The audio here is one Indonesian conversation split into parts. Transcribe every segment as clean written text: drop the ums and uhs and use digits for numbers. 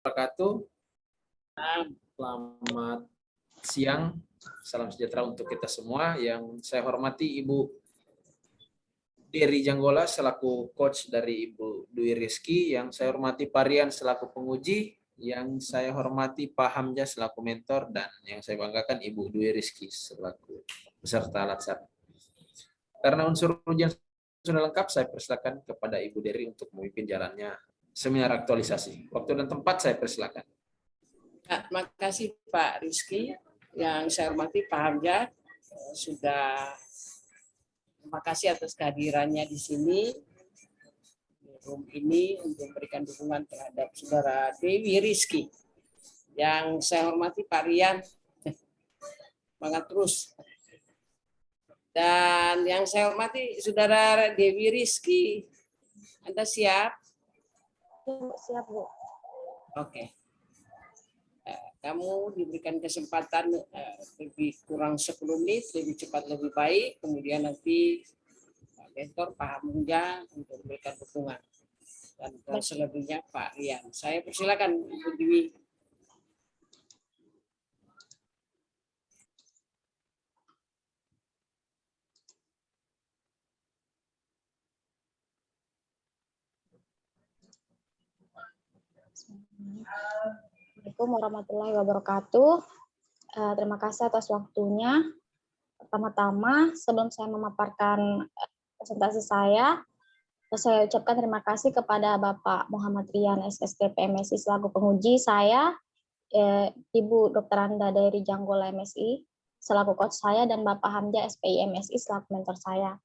wabarakatuh. Selamat siang, salam sejahtera untuk kita semua. Yang saya hormati Ibu Dery Janggola selaku coach dari Ibu Dwi Rizky, yang saya hormati Pak Rian selaku penguji, yang saya hormati Pak Hamzah selaku mentor, dan yang saya banggakan Ibu Dwi Rizky selaku peserta latsar. Karena unsur ujian sudah lengkap, saya persilakan kepada Ibu Dery untuk memimpin jalannya seminar aktualisasi. Waktu dan tempat saya persilakan. Terima kasih Pak Rizky. Yang saya hormati Pak Hamzah, terima kasih atas kehadirannya di sini di room ini untuk memberikan dukungan terhadap Saudara Dewi Rizky. Yang saya hormati Pak Rian, semangat terus. Dan yang saya hormati Saudara Dewi Rizky, Anda siap? Siap, Bu. Oke. Kamu diberikan kesempatan lebih kurang 10 menit, lebih cepat lebih baik. Kemudian nanti mentor Pak Hamzah untuk memberikan dukungan. Dan selebihnya Pak Rian. Saya persilakan Ibu Dewi. Assalamualaikum warahmatullahi wabarakatuh. Terima kasih atas waktunya. Pertama-tama, sebelum saya memaparkan presentasi saya ucapkan terima kasih kepada Bapak Muhammad Rian, SST PMSI selaku penguji, saya, Ibu Dr. Anda Dery Janggola MSI selaku coach saya, dan Bapak Hamzah SPI MSI selaku mentor saya.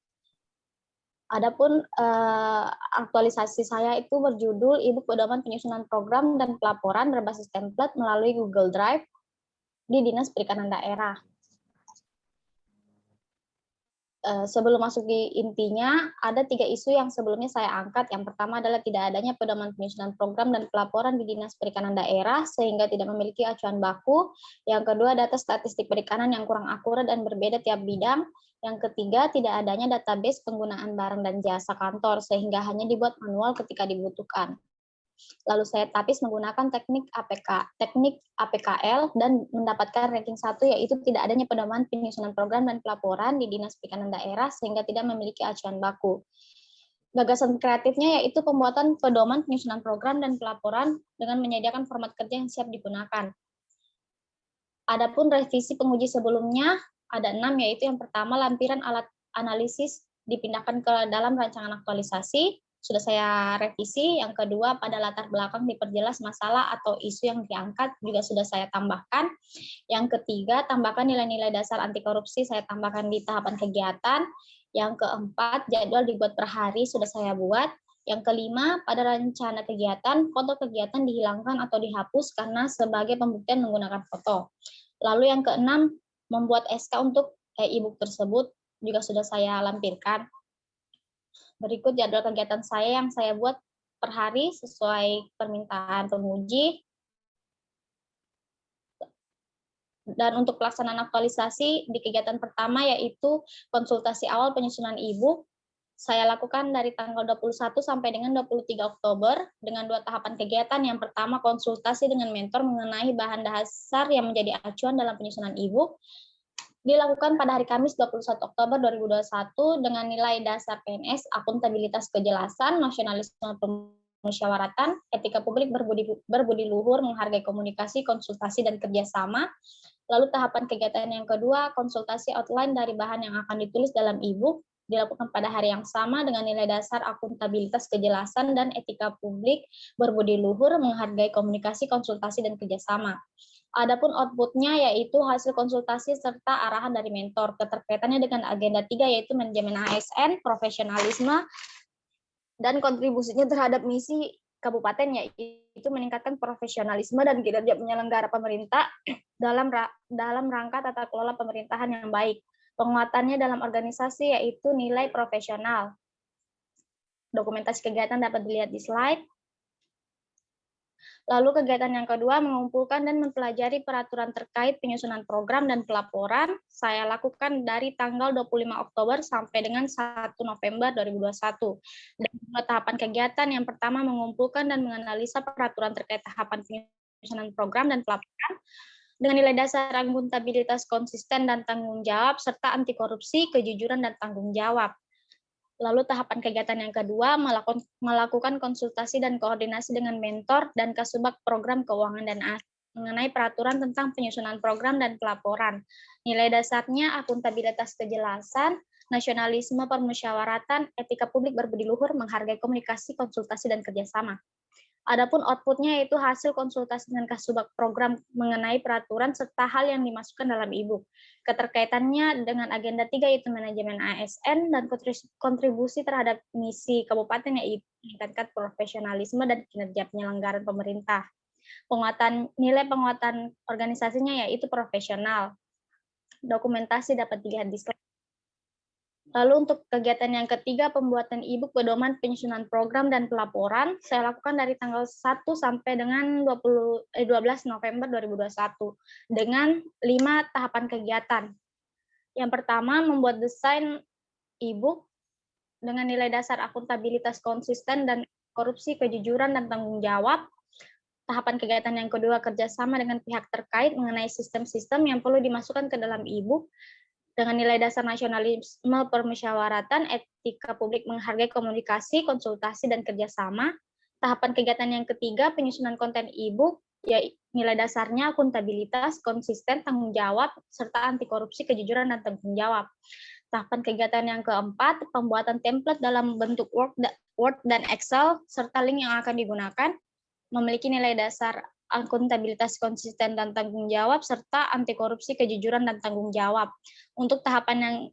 Adapun aktualisasi saya itu berjudul e-book pedoman penyusunan program dan pelaporan berbasis template melalui Google Drive di Dinas Perikanan Daerah. Sebelum masuk di intinya, ada 3 isu yang sebelumnya saya angkat. Yang pertama adalah tidak adanya pedoman penyusunan program dan pelaporan di Dinas Perikanan Daerah sehingga tidak memiliki acuan baku. Yang kedua, data statistik perikanan yang kurang akurat dan berbeda tiap bidang. Yang ketiga, tidak adanya database penggunaan barang dan jasa kantor sehingga hanya dibuat manual ketika dibutuhkan. Lalu saya tapis menggunakan teknik APKL dan mendapatkan ranking 1, yaitu tidak adanya pedoman penyusunan program dan pelaporan di Dinas Perikanan Daerah sehingga tidak memiliki acuan baku. Gagasan kreatifnya yaitu pembuatan pedoman penyusunan program dan pelaporan dengan menyediakan format kerja yang siap digunakan. Adapun revisi penguji sebelumnya ada 6, yaitu yang pertama lampiran alat analisis dipindahkan ke dalam rancangan aktualisasi, sudah saya revisi. Yang kedua, pada latar belakang diperjelas masalah atau isu yang diangkat juga sudah saya tambahkan. Yang ketiga, tambahkan nilai-nilai dasar anti korupsi, saya tambahkan di tahapan kegiatan. Yang keempat, jadwal dibuat per hari, sudah saya buat. Yang kelima, pada rencana kegiatan, foto kegiatan dihilangkan atau dihapus karena sebagai pembuktian menggunakan foto. Lalu yang keenam, membuat SK untuk e-book tersebut juga sudah saya lampirkan. Berikut jadwal kegiatan saya yang saya buat per hari sesuai permintaan penguji. Dan untuk pelaksanaan aktualisasi di kegiatan pertama yaitu konsultasi awal penyusunan e-book, saya lakukan dari tanggal 21 sampai dengan 23 Oktober dengan 2 tahapan kegiatan. Yang pertama, konsultasi dengan mentor mengenai bahan dasar yang menjadi acuan dalam penyusunan e-book. Dilakukan pada hari Kamis 21 Oktober 2021 dengan nilai dasar PNS, akuntabilitas kejelasan, nasionalisme pemusyawaratan, etika publik, berbudi luhur, menghargai komunikasi, konsultasi, dan kerjasama. Lalu tahapan kegiatan yang kedua, konsultasi outline dari bahan yang akan ditulis dalam e-book, dilakukan pada hari yang sama dengan nilai dasar akuntabilitas kejelasan dan etika publik, berbudi luhur, menghargai komunikasi, konsultasi, dan kerjasama. Adapun outputnya yaitu hasil konsultasi serta arahan dari mentor. Keterkaitannya dengan agenda 3 yaitu manajemen ASN, profesionalisme, dan kontribusinya terhadap misi kabupaten yaitu meningkatkan profesionalisme dan kinerja penyelenggara pemerintah dalam rangka tata kelola pemerintahan yang baik. Penguatannya dalam organisasi yaitu nilai profesional. Dokumentasi kegiatan dapat dilihat di slide. Lalu kegiatan yang kedua, mengumpulkan dan mempelajari peraturan terkait penyusunan program dan pelaporan. Saya lakukan dari tanggal 25 Oktober sampai dengan 1 November 2021. Dan dua tahapan kegiatan, yang pertama mengumpulkan dan menganalisa peraturan terkait tahapan penyusunan program dan pelaporan dengan nilai dasar akuntabilitas konsisten dan tanggung jawab, serta anti korupsi, kejujuran, dan tanggung jawab. Lalu tahapan kegiatan yang kedua, melakukan konsultasi dan koordinasi dengan mentor dan Kasubag Program Keuangan dan Aset mengenai peraturan tentang penyusunan program dan pelaporan. Nilai dasarnya akuntabilitas kejelasan, nasionalisme permusyawaratan, etika publik berbudi luhur, menghargai komunikasi, konsultasi, dan kerjasama. Adapun outputnya yaitu hasil konsultasi dengan Kasubag Program mengenai peraturan serta hal yang dimasukkan dalam e-book. Keterkaitannya dengan agenda 3 yaitu manajemen ASN dan kontribusi terhadap misi kabupaten yaitu meningkatkan profesionalisme dan kinerja penyelenggaraan pemerintah. Nilai penguatan organisasinya yaitu profesional. Dokumentasi dapat dilihat di slide. Lalu untuk kegiatan yang ketiga, pembuatan e-book pedoman penyusunan program dan pelaporan, saya lakukan dari tanggal 1 sampai dengan 12 November 2021 dengan 5 tahapan kegiatan. Yang pertama, membuat desain e-book dengan nilai dasar akuntabilitas konsisten dan korupsi, kejujuran, dan tanggung jawab. Tahapan kegiatan yang kedua, kerjasama dengan pihak terkait mengenai sistem-sistem yang perlu dimasukkan ke dalam e-book dengan nilai dasar nasionalisme permusyawaratan, etika publik, menghargai komunikasi, konsultasi, dan kerjasama. Tahapan kegiatan yang ketiga, penyusunan konten e-book, ya nilai dasarnya akuntabilitas, konsisten, tanggung jawab, serta anti korupsi, kejujuran, dan tanggung jawab. Tahapan kegiatan yang keempat, pembuatan template dalam bentuk Word dan Excel, serta link yang akan digunakan, memiliki nilai dasar akuntabilitas konsisten dan tanggung jawab, serta anti korupsi, kejujuran, dan tanggung jawab. Untuk tahapan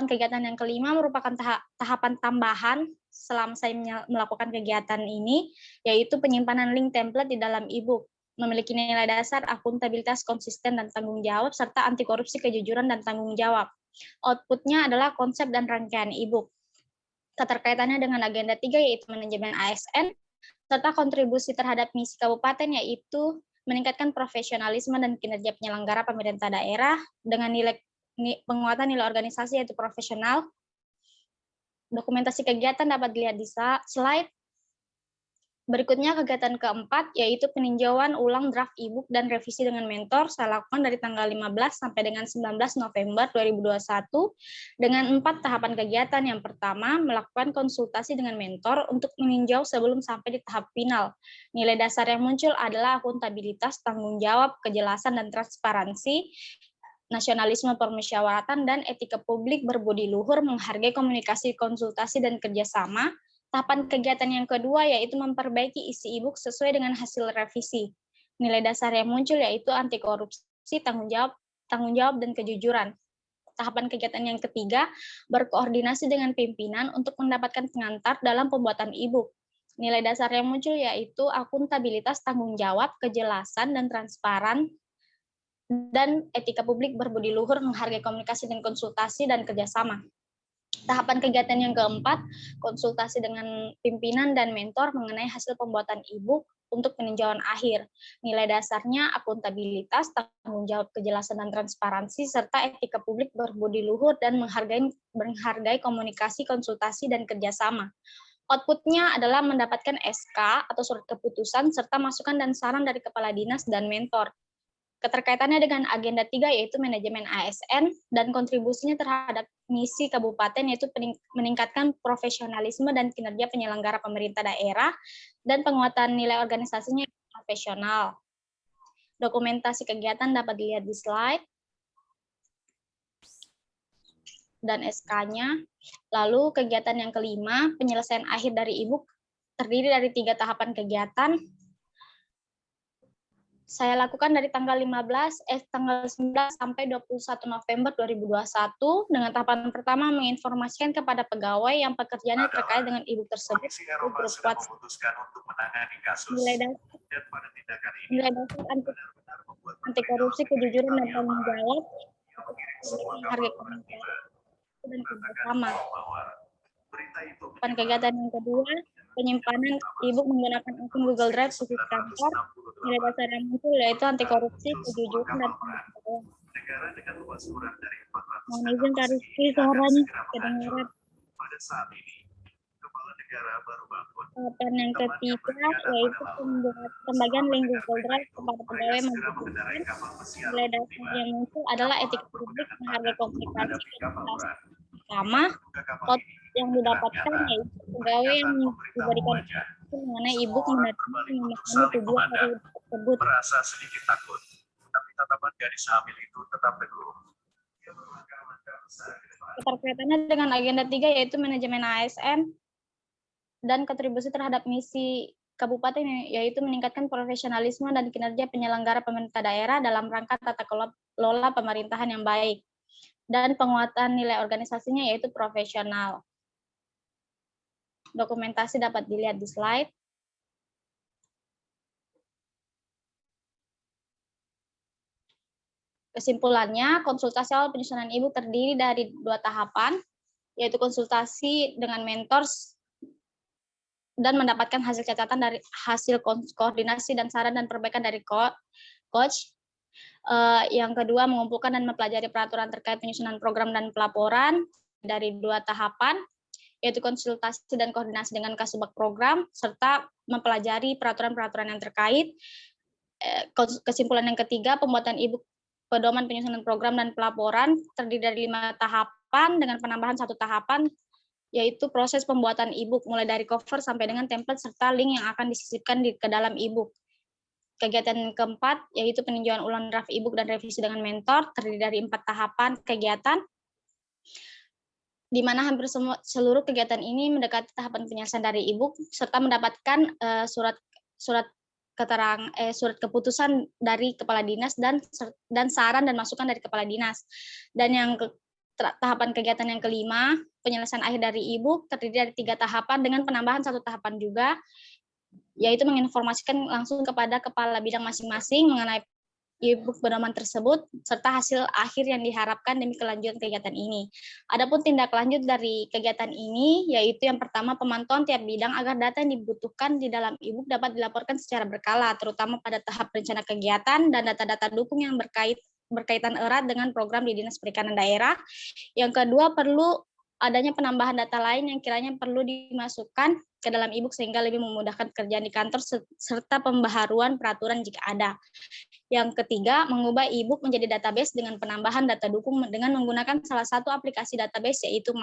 kegiatan yang kelima merupakan tahapan tambahan selama saya melakukan kegiatan ini, yaitu penyimpanan link template di dalam e-book, memiliki nilai dasar akuntabilitas konsisten dan tanggung jawab, serta anti korupsi, kejujuran, dan tanggung jawab. Outputnya adalah konsep dan rangkaian e-book. Keterkaitannya dengan agenda 3 yaitu manajemen ASN, serta kontribusi terhadap misi kabupaten yaitu meningkatkan profesionalisme dan kinerja penyelenggara pemerintah daerah dengan penguatan nilai organisasi yaitu profesional. Dokumentasi kegiatan dapat dilihat di slide. Berikutnya kegiatan keempat yaitu peninjauan ulang draft e-book dan revisi dengan mentor. Saya lakukan dari tanggal 15 sampai dengan 19 November 2021 dengan 4 tahapan kegiatan. Yang pertama, melakukan konsultasi dengan mentor untuk meninjau sebelum sampai di tahap final. Nilai dasar yang muncul adalah akuntabilitas, tanggung jawab, kejelasan, dan transparansi, nasionalisme permusyawaratan, dan etika publik berbudi luhur, menghargai komunikasi, konsultasi, dan kerjasama. Tahapan kegiatan yang kedua yaitu memperbaiki isi e-book sesuai dengan hasil revisi. Nilai dasar yang muncul yaitu anti korupsi, tanggung jawab, dan kejujuran. Tahapan kegiatan yang ketiga, berkoordinasi dengan pimpinan untuk mendapatkan pengantar dalam pembuatan e-book. Nilai dasar yang muncul yaitu akuntabilitas, tanggung jawab, kejelasan, dan transparan, dan etika publik berbudi luhur, menghargai komunikasi dan konsultasi, dan kerjasama. Tahapan kegiatan yang keempat, konsultasi dengan pimpinan dan mentor mengenai hasil pembuatan e-book untuk peninjauan akhir. Nilai dasarnya akuntabilitas, tanggung jawab, kejelasan, dan transparansi, serta etika publik berbudi luhur dan menghargai komunikasi, konsultasi, dan kerjasama. Outputnya adalah mendapatkan SK atau surat keputusan, serta masukan dan saran dari kepala dinas dan mentor. Keterkaitannya dengan agenda 3 yaitu manajemen ASN dan kontribusinya terhadap misi kabupaten yaitu meningkatkan profesionalisme dan kinerja penyelenggara pemerintah daerah dan penguatan nilai organisasinya profesional. Dokumentasi kegiatan dapat dilihat di slide dan SK-nya. Lalu kegiatan yang kelima, penyelesaian akhir dari e-book terdiri dari 3 tahapan kegiatan. Saya lakukan dari tanggal 19 sampai 21 November 2021 dengan tahapan pertama menginformasikan kepada pegawai yang pekerjaannya terkait dengan e-book tersebut. Nilai dasar anti korupsi, kejujuran, dan tanggung jawab, harga komunikasi dan kerjasama. Kegiatan yang kedua, penyimpanan e-book menggunakan akun Google Drive khusus kantor. Nilai dasar yang muncul yaitu anti korupsi, kejujuran, dan pengetahuan. Mohon izin Kak Rizky, suaranya kedengaran. Tahapan yang ketiga yaitu pembagian link Google Drive kepada pegawai membutuhkan. Nilai dasar yang muncul adalah etika publik, menghargai komunikasi, dan pertama, yang didapatkan yaitu pegawai yang diberikan mengenai e-book memahami tujuan dari tersebut. Merasa sedikit takut, tapi tatapan gadis hamil itu tetap teguh. Keterkaitannya dengan agenda 3 yaitu manajemen ASN dan kontribusi terhadap misi kabupaten yaitu meningkatkan profesionalisme dan kinerja penyelenggara pemerintah daerah dalam rangka tata kelola pemerintahan yang baik dan penguatan nilai organisasinya yaitu profesional. Dokumentasi dapat dilihat di slide. Kesimpulannya, konsultasi awal penyusunan e-book terdiri dari 2 tahapan, yaitu konsultasi dengan mentors dan mendapatkan hasil catatan dari hasil koordinasi dan saran dan perbaikan dari coach. Yang kedua, mengumpulkan dan mempelajari peraturan terkait penyusunan program dan pelaporan dari 2 tahapan, yaitu konsultasi dan koordinasi dengan Kasubag program, serta mempelajari peraturan-peraturan yang terkait. Kesimpulan yang ketiga, pembuatan e-book pedoman penyusunan program dan pelaporan terdiri dari 5 tahapan dengan penambahan 1 tahapan, yaitu proses pembuatan e-book mulai dari cover sampai dengan template serta link yang akan disisipkan ke dalam e-book. Kegiatan yang keempat yaitu peninjauan ulang draft e-book dan revisi dengan mentor terdiri dari 4 tahapan kegiatan, di mana hampir seluruh kegiatan ini mendekati tahapan penyelesaian dari e-book serta mendapatkan surat keputusan dari kepala dinas dan saran dan masukan dari kepala dinas. Dan yang tahapan kegiatan yang kelima, penyelesaian akhir dari e-book terdiri dari 3 tahapan dengan penambahan 1 tahapan juga, yaitu menginformasikan langsung kepada kepala bidang masing-masing mengenai e-book pedoman tersebut serta hasil akhir yang diharapkan demi kelanjutan kegiatan ini. Adapun tindak lanjut dari kegiatan ini yaitu yang pertama, pemantauan tiap bidang agar data yang dibutuhkan di dalam e-book dapat dilaporkan secara berkala, terutama pada tahap rencana kegiatan dan data-data dukung yang berkaitan erat dengan program di Dinas Perikanan Daerah. Yang kedua, perlu adanya penambahan data lain yang kiranya perlu dimasukkan ke dalam e-book sehingga lebih memudahkan pekerjaan di kantor serta pembaharuan peraturan jika ada. Yang ketiga, mengubah e-book menjadi database dengan penambahan data dukung dengan menggunakan salah satu aplikasi database yaitu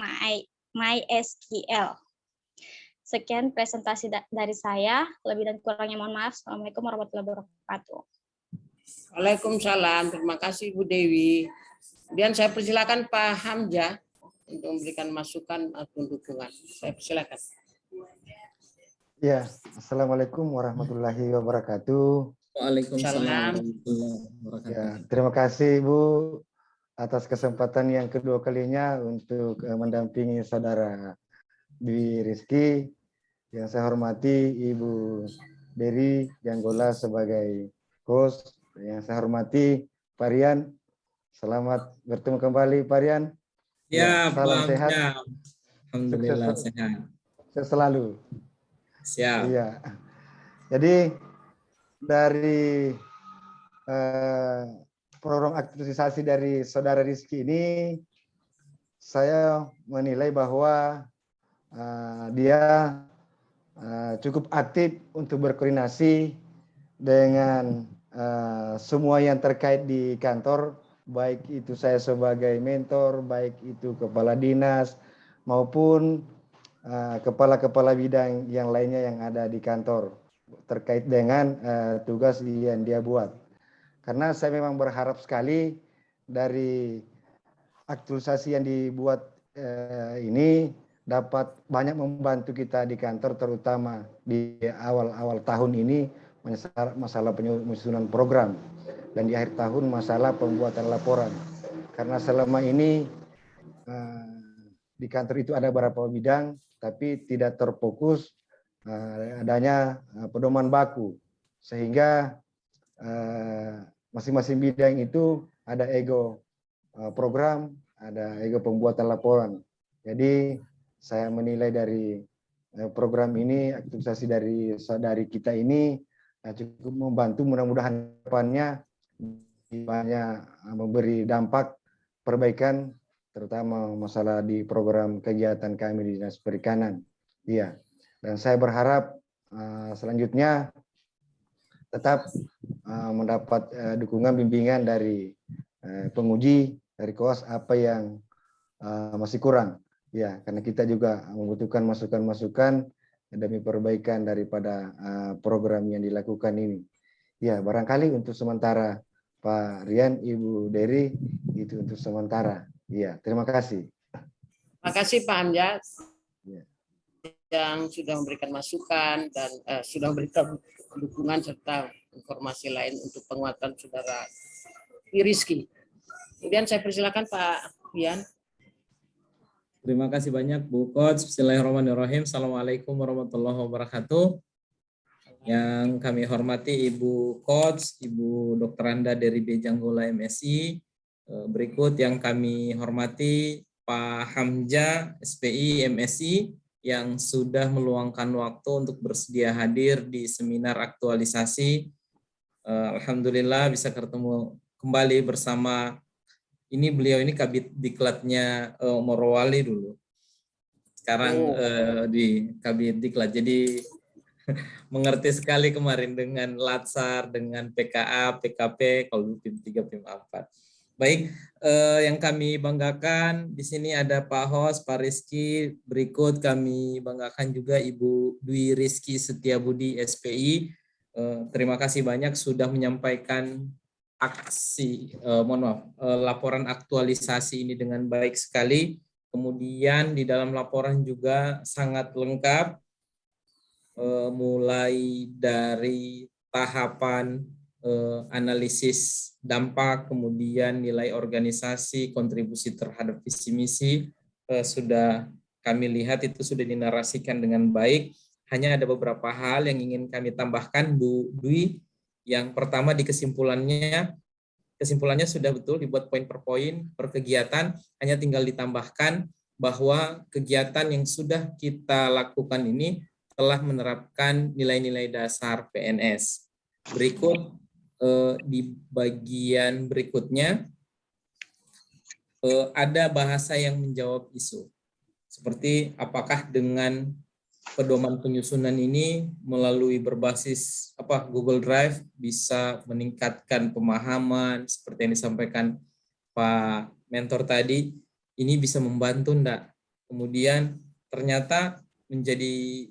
MySQL. Sekian presentasi dari saya. Lebih dan kurangnya mohon maaf. Assalamualaikum warahmatullahi wabarakatuh. Waalaikumsalam. Terima kasih Bu Dewi. Kemudian saya persilakan Pak Hamzah untuk memberikan masukan atau dukungan. Saya persilakan. Ya, Assalamualaikum warahmatullahi wabarakatuh. Waalaikumsalam warahmatullahi wabarakatuh. Ya, terima kasih Bu atas kesempatan yang kedua kalinya untuk mendampingi saudara Dwi Rizky. Yang saya hormati Ibu Deri Janggola sebagai host. Yang saya hormati Pak Rian. Selamat bertemu kembali Pak Rian. Ya, salam sehat. Alhamdulillah Sukses sehat. selalu. Siap. Iya. Jadi dari program aktualisasi dari saudara Rizky ini, saya menilai bahwa dia cukup aktif untuk berkoordinasi dengan semua yang terkait di kantor, baik itu saya sebagai mentor, baik itu kepala dinas maupun kepala-kepala bidang yang lainnya yang ada di kantor terkait dengan tugas yang dia buat. Karena saya memang berharap sekali dari aktualisasi yang dibuat ini dapat banyak membantu kita di kantor, terutama di awal-awal tahun ini masalah penyusunan program dan di akhir tahun masalah pembuatan laporan. Karena selama ini di kantor itu ada beberapa bidang, tapi tidak terfokus adanya pedoman baku, sehingga masing-masing bidang itu ada ego program, ada ego pembuatan laporan. Jadi saya menilai dari program ini, aktualisasi dari saudari kita ini cukup membantu, mudah-mudahan depannya banyak memberi dampak perbaikan, terutama masalah di program kegiatan kami di Dinas Perikanan. Iya, dan saya berharap selanjutnya tetap mendapat dukungan bimbingan dari penguji, dari KOAS apa yang masih kurang. Ya, karena kita juga membutuhkan masukan-masukan demi perbaikan daripada program yang dilakukan ini. Ya, barangkali untuk sementara Pak Rian, Ibu Dery, itu untuk sementara. Ya, terima kasih. Terima kasih Pak Amjad Ya. yang sudah memberikan masukan dan sudah memberikan dukungan serta informasi lain untuk penguatan saudara Rizky. Kemudian saya persilakan Pak Rian. Terima kasih banyak Bu Coach. Bismillahirrahmanirrahim. Assalamualaikum warahmatullahi wabarakatuh. Yang kami hormati Ibu Coach, Ibu Dr. Anda dari B. Janggola MSI. Berikut yang kami hormati Pak Hamja SPI MSI yang sudah meluangkan waktu untuk bersedia hadir di seminar aktualisasi. Alhamdulillah bisa ketemu kembali bersama beliau ini Kabid Diklatnya Morowali dulu. Sekarang di Kabid Diklat. Jadi mengerti sekali kemarin dengan Latsar, dengan PKA, PKP, kalau PIM 3, PIM 4. Baik, yang kami banggakan di sini ada Pak Hos, Pak Rizky. Berikut kami banggakan juga Ibu Dwi Rizky Setiabudi SPI. Terima kasih banyak sudah menyampaikan laporan aktualisasi ini dengan baik sekali. Kemudian di dalam laporan juga sangat lengkap, mulai dari tahapan analisis dampak, kemudian nilai organisasi, kontribusi terhadap visi misi, sudah kami lihat itu sudah dinarasikan dengan baik. Hanya ada beberapa hal yang ingin kami tambahkan, Bu Dwi. Yang pertama di kesimpulannya sudah betul dibuat poin per poin per kegiatan, hanya tinggal ditambahkan bahwa kegiatan yang sudah kita lakukan ini telah menerapkan nilai-nilai dasar PNS. Berikut di bagian berikutnya ada bahasa yang menjawab isu. Seperti apakah dengan pedoman penyusunan ini melalui berbasis Google Drive bisa meningkatkan pemahaman seperti yang disampaikan Pak Mentor tadi, ini bisa membantu enggak? Kemudian ternyata menjadi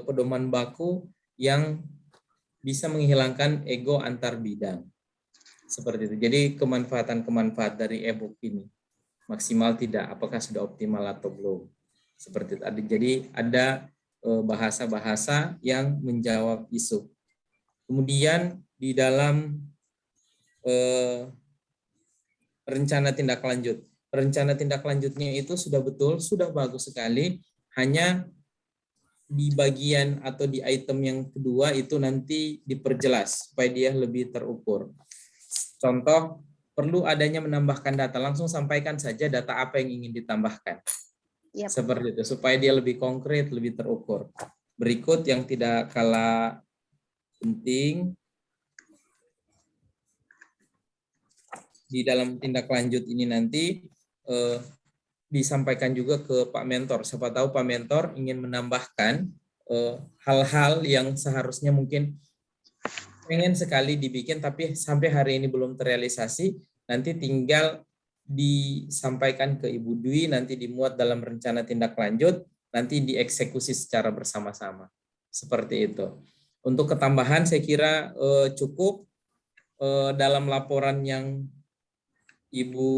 pedoman baku yang bisa menghilangkan ego antar bidang. Seperti itu. Jadi kemanfaatan dari e-book ini maksimal tidak, apakah sudah optimal atau belum. Seperti itu. Jadi ada bahasa-bahasa yang menjawab isu. Kemudian di dalam rencana tindak lanjut. Rencana tindak lanjutnya itu sudah betul, sudah bagus sekali. Hanya di bagian atau di item yang kedua itu nanti diperjelas supaya dia lebih terukur. Contoh, perlu adanya menambahkan data. Langsung sampaikan saja data apa yang ingin ditambahkan. Yep. Seperti itu, supaya dia lebih konkret, lebih terukur. Berikut yang tidak kalah penting, di dalam tindak lanjut ini nanti disampaikan juga ke Pak Mentor. Siapa tahu Pak Mentor ingin menambahkan hal-hal yang seharusnya mungkin pengen sekali dibikin, tapi sampai hari ini belum terrealisasi, nanti tinggal disampaikan ke Ibu Dwi, nanti dimuat dalam rencana tindak lanjut, nanti dieksekusi secara bersama-sama. Seperti itu. Untuk ketambahan saya kira cukup dalam laporan yang Ibu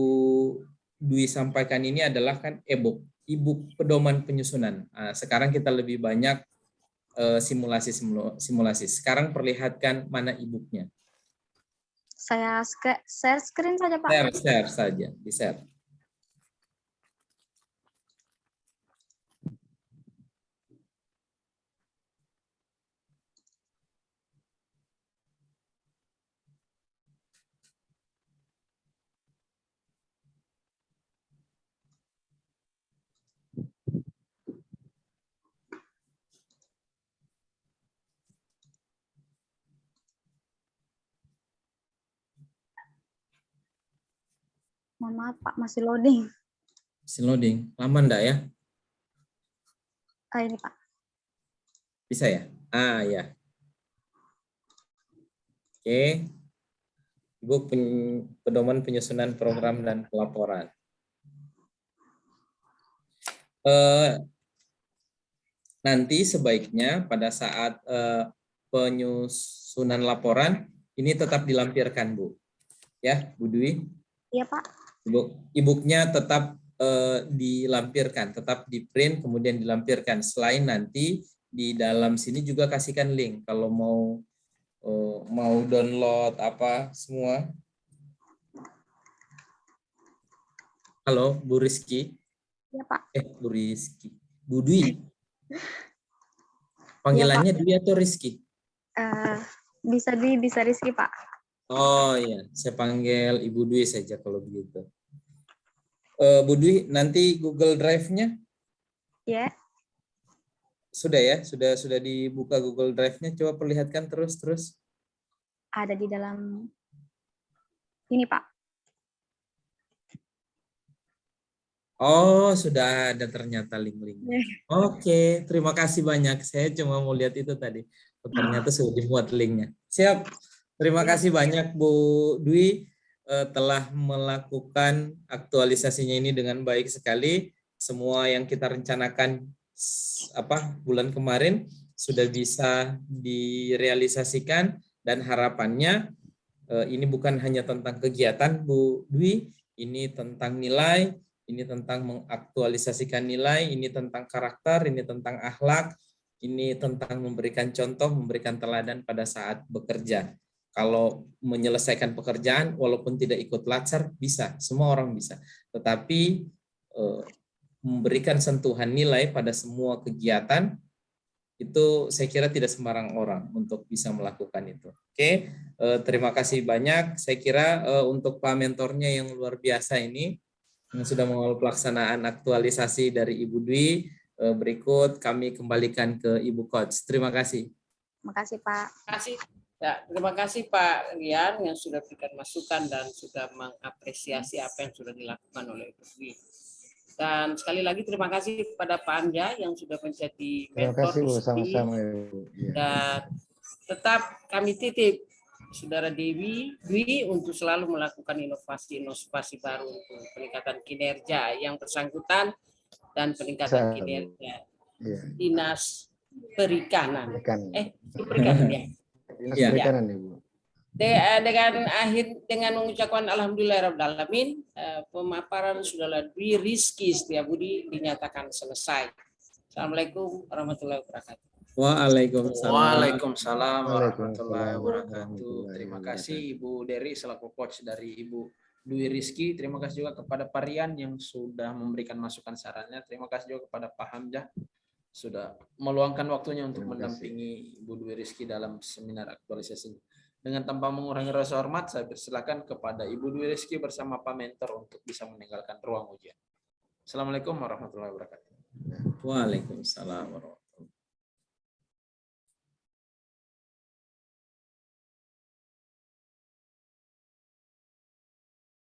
Dwi sampaikan ini adalah kan e-book pedoman penyusunan. Sekarang kita lebih banyak simulasi. Sekarang perlihatkan mana e-booknya. Saya share screen saja, Pak. Share saja, di-share. Mohon maaf Pak, masih loading. Masih loading. Lama enggak ya? Ini Pak. Bisa ya? Ah ya. Oke. Ibu pedoman penyusunan program dan pelaporan. Nanti sebaiknya pada saat penyusunan laporan ini tetap dilampirkan, Bu. Ya, Bu Dwi. Iya Pak. E-booknya tetap dilampirkan, tetap di print kemudian dilampirkan. Selain nanti di dalam sini juga kasihkan link kalau mau download apa semua. Halo, Bu Rizky. Iya Pak. Bu Rizky. Bu Dwi. Panggilannya Dwi atau Rizky? Bisa Dwi, bisa Rizky Pak. Oh iya, saya panggil Ibu Dwi saja kalau begitu. Bu Dwi, nanti Google Drive-nya? Ya. Sudah ya, sudah dibuka Google Drive-nya. Coba perlihatkan terus. Ada di dalam ini Pak. Oh, sudah ada ternyata link-linknya. Oke, terima kasih banyak. Saya cuma mau lihat itu tadi. Ternyata sudah dimuat linknya. Siap. Terima kasih banyak Bu Dwi telah melakukan aktualisasinya ini dengan baik sekali. Semua yang kita rencanakan bulan kemarin sudah bisa direalisasikan dan harapannya ini bukan hanya tentang kegiatan Bu Dwi, ini tentang nilai, ini tentang mengaktualisasikan nilai, ini tentang karakter, ini tentang akhlak, ini tentang memberikan contoh, memberikan teladan pada saat bekerja. Kalau menyelesaikan pekerjaan, walaupun tidak ikut latsar, bisa, semua orang bisa. Tetapi memberikan sentuhan nilai pada semua kegiatan, itu saya kira tidak sembarang orang untuk bisa melakukan itu. Oke, terima kasih banyak. Saya kira untuk Pak mentornya yang luar biasa ini, yang sudah mengawal pelaksanaan aktualisasi dari Ibu Dwi, berikut kami kembalikan ke Ibu Coach. Terima kasih. Terima kasih Pak. Terima kasih Pak Rian yang sudah berikan masukan dan sudah mengapresiasi apa yang sudah dilakukan oleh Ibu Dwi. Dan sekali lagi terima kasih kepada Pak Anja yang sudah menjadi mentor. Terima kasih Bu, sama-sama Ibu. Dan tetap kami titip Saudara Dwi untuk selalu melakukan inovasi baru untuk peningkatan kinerja yang bersangkutan dan peningkatan kinerja Dinas Perikanan. Perikanan ya. Dinas Perikanan Ibu. Dengan mengucapkan alhamdulillah alamin, pemaparan Saudara Dwi Rizky Setiabudi dinyatakan selesai. Assalamualaikum warahmatullahi wabarakatuh. Waalaikumsalam warahmatullahi wabarakatuh. Terima kasih Ibu Dery selaku coach dari Ibu Dwi Rizky. Terima kasih juga kepada Pak Rian yang sudah memberikan masukan sarannya. Terima kasih juga kepada Pak Hamzah sudah meluangkan waktunya untuk mendampingi Ibu Dwi Rizky dalam seminar aktualisasi. Dengan tanpa mengurangi rasa hormat, saya persilakan kepada Ibu Dwi Rizky bersama Pak Mentor untuk bisa meninggalkan ruang ujian. Assalamualaikum warahmatullahi wabarakatuh. Waalaikumsalam warahmatullahi wabarakatuh.